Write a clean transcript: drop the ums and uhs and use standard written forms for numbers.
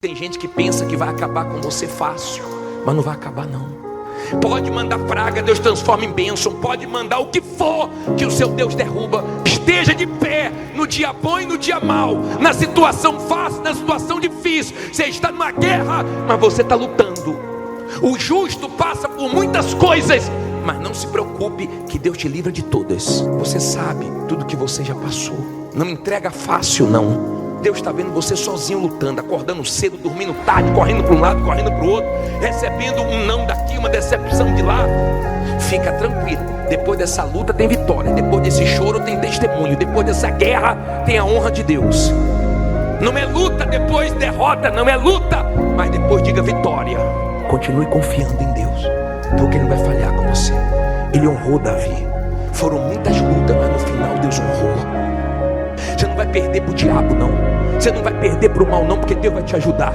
Tem gente que pensa que vai acabar com você fácil, mas não vai acabar não. Pode mandar praga, Deus transforma em bênção. Pode mandar o que for, que o seu Deus derruba. Esteja de pé no dia bom e no dia mau, na situação fácil, na situação difícil. Você está numa guerra, mas você está lutando. O justo passa por muitas coisas, mas não se preocupe, que Deus te livra de todas. Você sabe tudo que você já passou. Não entrega fácil não. Deus está vendo você sozinho lutando, acordando cedo, dormindo tarde, correndo para um lado, correndo para o outro, recebendo um não daqui, uma decepção de lá. Fica tranquilo, depois dessa luta tem vitória, depois desse choro tem testemunho, depois dessa guerra tem a honra de Deus. Não é luta, depois derrota, não é luta, mas depois diga vitória. Continue confiando em Deus, porque Ele não vai falhar com você. Ele honrou Davi. Foram muitas lutas, mas no final Deus honrou. Você não vai perder para o diabo não. Você não vai perder para o mal não, porque Deus vai te ajudar.